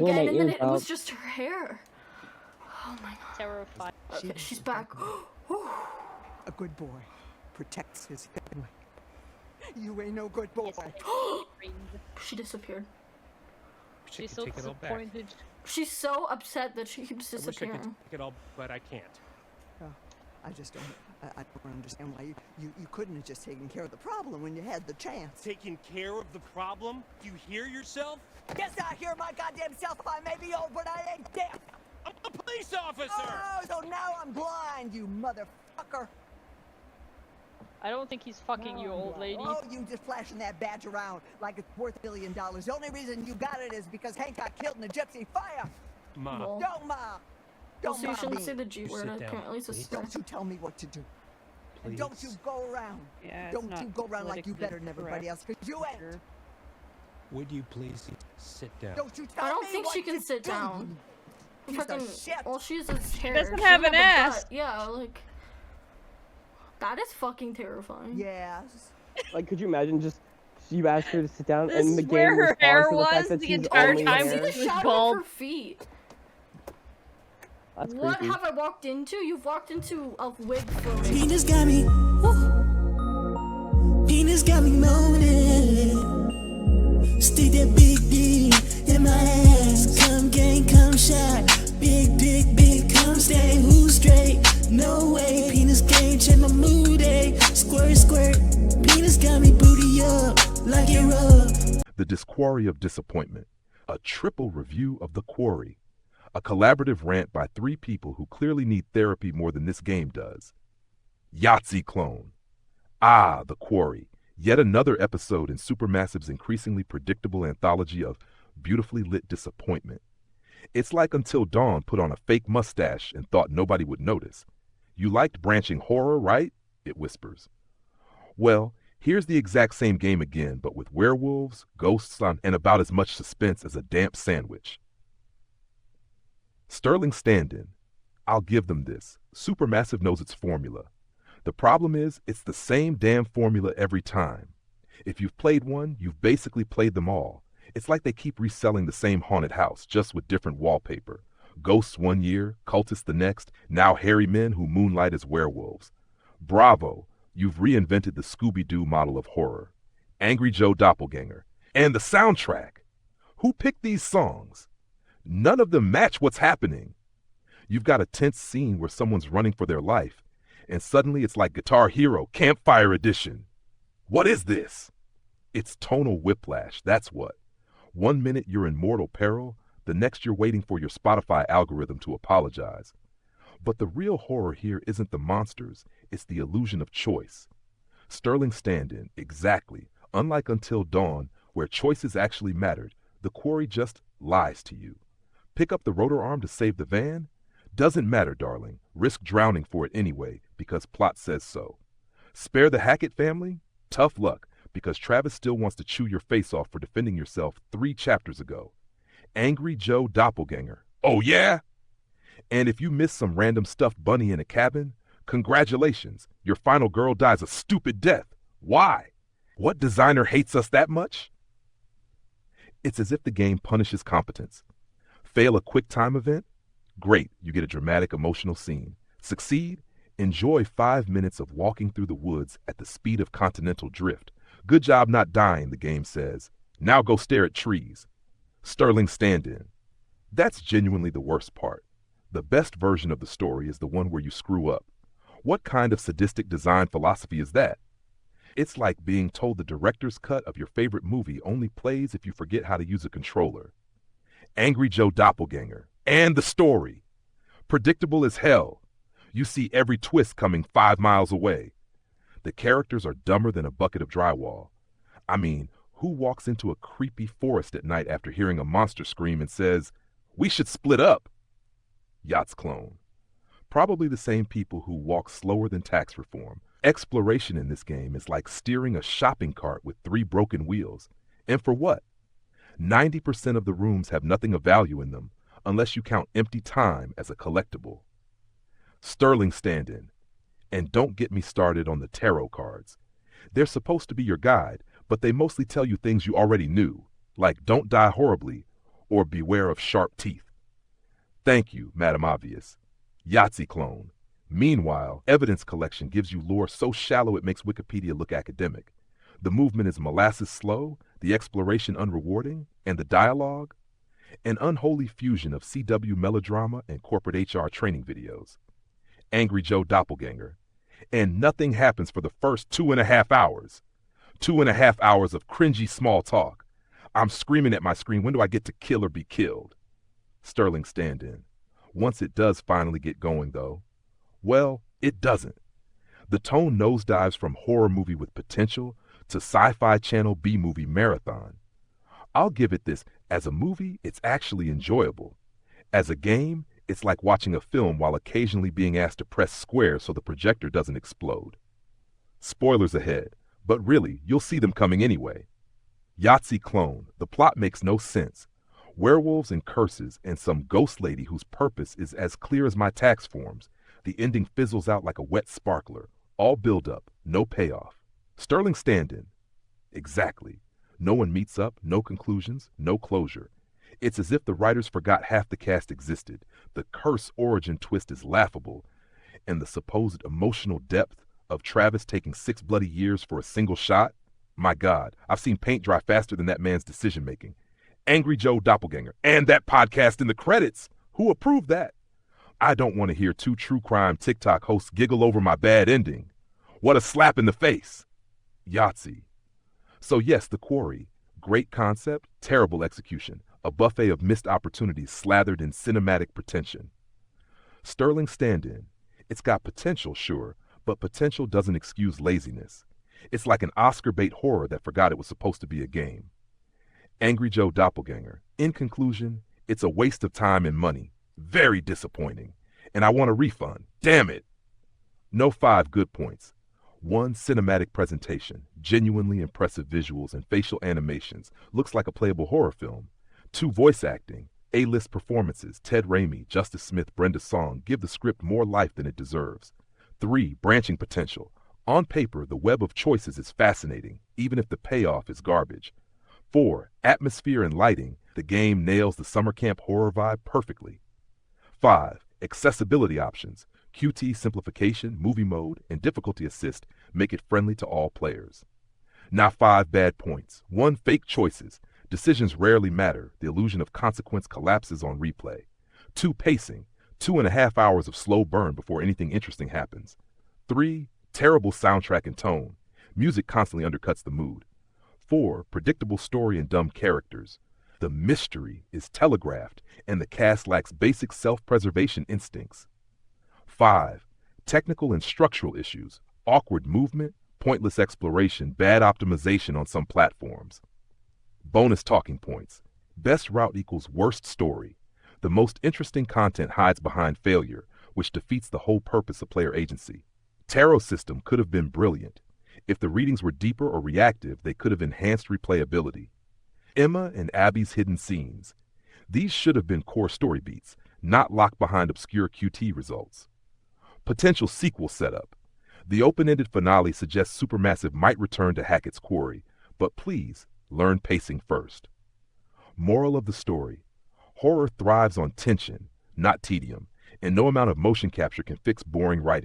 blowing again, my and then ears it out. was just her hair. Oh my god. Terrified. Okay, she's back. A good boy protects his family. You ain't no good boy. She disappeared. She's so disappointed. She's so upset that she keeps I wish I disappearing. could take it all, but I can't. I just don't. I don't understand why you couldn't have just taken care of the problem when you had the chance. Taking care of the problem? Do you hear yourself? Yes, I hear my goddamn self. I may be old, but I ain't deaf. I'm a police officer! Oh, so now I'm blind, you motherfucker. I don't think he's fucking you, old lady. Oh, you just flashing that badge around like it's worth $1 billion. The only reason you got it is because Hank got killed in a gypsy fire. Ma. Well, Don't, Ma. Don't, so you shouldn't me. say the G word, apparently, so Don't you tell me what to do. And don't you go around. Yeah, Don't you go around like you better than everybody else, because you ain't. Would you please sit down? Don't you tell I me don't think what she can to sit do. down. Piece of Fucking, shit. well, she's a hair. doesn't She have doesn't an a ass. butt. Yeah, like that is fucking terrifying. Yes. Like, could you imagine just you asked her to sit down This and the is game where her responds hair to the fact was that the she's entire only time. See hair? the She was shadow bald. of her feet. That's What creepy. have I walked into? You've walked into a wig for me. Penis got me. Penis got me moaning. Stick that big D in my ass. Come gang, come shot. Big dick, big come stay. Who's straight? No way. Penis game, check my mood, eh? Squirt, squirt. Penis got me booty up like it rub. The DisQUARRY of Disappointment, a triple review of the Quarry, a collaborative rant by 3 people who clearly need therapy more than this game does. Yahtzee clone. Ah, the Quarry, yet another episode in Supermassive's increasingly predictable anthology of beautifully lit disappointment. It's like Until Dawn put on a fake mustache and thought nobody would notice. You liked branching horror, right? It whispers. Well, here's the exact same game again, but with werewolves, ghosts, and about as much suspense as a damp sandwich. Sterling stand-in. I'll give them this. Supermassive knows its formula. The problem is, it's the same damn formula every time. If you've played one, you've basically played them all. It's like they keep reselling the same haunted house, just with different wallpaper. Ghosts one year, cultists the next, now hairy men who moonlight as werewolves. Bravo, you've reinvented the Scooby-Doo model of horror. Angry Joe Doppelganger. And the soundtrack. Who picked these songs? None of them match what's happening. You've got a tense scene where someone's running for their life, and suddenly it's like Guitar Hero Campfire Edition. What is this? It's tonal whiplash, that's what. 1 minute you're in mortal peril, the next you're waiting for your Spotify algorithm to apologize. But the real horror here isn't the monsters, it's the illusion of choice. Sterling stand-in, exactly. Unlike Until Dawn, where choices actually mattered, the Quarry just lies to you. Pick up the rotor arm to save the van? Doesn't matter, darling. Risk drowning for it anyway, because plot says so. Spare the Hackett family? Tough luck, because Travis still wants to chew your face off for defending yourself 3 chapters ago. Angry Joe Doppelganger. Oh yeah? And if you miss some random stuffed bunny in a cabin, congratulations, your final girl dies a stupid death. Why? What designer hates us that much? It's as if the game punishes competence. Fail a quick time event? Great, you get a dramatic emotional scene. Succeed? Enjoy 5 minutes of walking through the woods at the speed of continental drift. Good job not dying, the game says. Now go stare at trees. Sterling stand-in. That's genuinely the worst part. The best version of the story is the one where you screw up. What kind of sadistic design philosophy is that? It's like being told the director's cut of your favorite movie only plays if you forget how to use a controller. Angry Joe Doppelganger. And the story. Predictable as hell. You see every twist coming 5 miles away. The characters are dumber than a bucket of drywall. I mean, who walks into a creepy forest at night after hearing a monster scream and says, "We should split up"? Yacht's clone. Probably the same people who walk slower than tax reform. Exploration in this game is like steering a shopping cart with 3 broken wheels. And for what? 90% of the rooms have nothing of value in them, unless you count empty time as a collectible. Sterling stand-in. And don't get me started on the tarot cards. They're supposed to be your guide, but they mostly tell you things you already knew, like don't die horribly, or beware of sharp teeth. Thank you, Madam Obvious. Yahtzee clone. Meanwhile, evidence collection gives you lore so shallow it makes Wikipedia look academic. The movement is molasses slow, the exploration unrewarding, and the dialogue? An unholy fusion of CW melodrama and corporate HR training videos. Angry Joe Doppelganger. And nothing happens for the first 2.5 hours. 2.5 hours of cringy small talk. I'm screaming at my screen, when do I get to kill or be killed? Sterling stand-in. Once it does finally get going, though, well, it doesn't. The tone nosedives from horror movie with potential to sci-fi channel B-movie marathon. I'll give it this, as a movie, it's actually enjoyable. As a game, it's like watching a film while occasionally being asked to press square so the projector doesn't explode. Spoilers ahead, but really, you'll see them coming anyway. Yahtzee clone, the plot makes no sense. Werewolves and curses and some ghost lady whose purpose is as clear as my tax forms. The ending fizzles out like a wet sparkler. All build up, no payoff. Sterling stand-in. Exactly. No one meets up, no conclusions, no closure. It's as if the writers forgot half the cast existed. The curse origin twist is laughable. And the supposed emotional depth of Travis taking 6 bloody years for a single shot? My God, I've seen paint dry faster than that man's decision-making. Angry Joe Doppelganger. And that podcast in the credits. Who approved that? I don't want to hear 2 true crime TikTok hosts giggle over my bad ending. What a slap in the face. Yahtzee. So yes, the Quarry. Great concept, terrible execution. A buffet of missed opportunities slathered in cinematic pretension. Sterling stand-in. It's got potential, sure, but potential doesn't excuse laziness. It's like an Oscar bait horror that forgot it was supposed to be a game. Angry Joe Doppelganger. In conclusion, it's a waste of time and money. Very disappointing. And I want a refund. Damn it! No 5 good points. 1 cinematic presentation, genuinely impressive visuals and facial animations, looks like a playable horror film. 2 voice acting, A-list performances, Ted Raimi, Justice Smith, Brenda Song give the script more life than it deserves. 3 branching potential. On paper, the web of choices is fascinating, even if the payoff is garbage. 4 atmosphere and lighting, the game nails the summer camp horror vibe perfectly. 5 accessibility options. QT simplification, movie mode, and difficulty assist make it friendly to all players. Now 5 bad points. 1 fake choices. Decisions rarely matter. The illusion of consequence collapses on replay. 2 pacing. 2.5 hours of slow burn before anything interesting happens. 3 terrible soundtrack and tone. Music constantly undercuts the mood. 4 predictable story and dumb characters. The mystery is telegraphed, and the cast lacks basic self-preservation instincts. 5 technical and structural issues. Awkward movement, pointless exploration, bad optimization on some platforms. Bonus talking points. Best route equals worst story. The most interesting content hides behind failure, which defeats the whole purpose of player agency. Tarot system could have been brilliant. If the readings were deeper or reactive, they could have enhanced replayability. Emma and Abby's hidden scenes. These should have been core story beats, not locked behind obscure QT results. Potential sequel setup. The open-ended finale suggests Supermassive might return to Hackett's Quarry, but please learn pacing first. Moral of the story. Horror thrives on tension, not tedium, and no amount of motion capture can fix boring writing.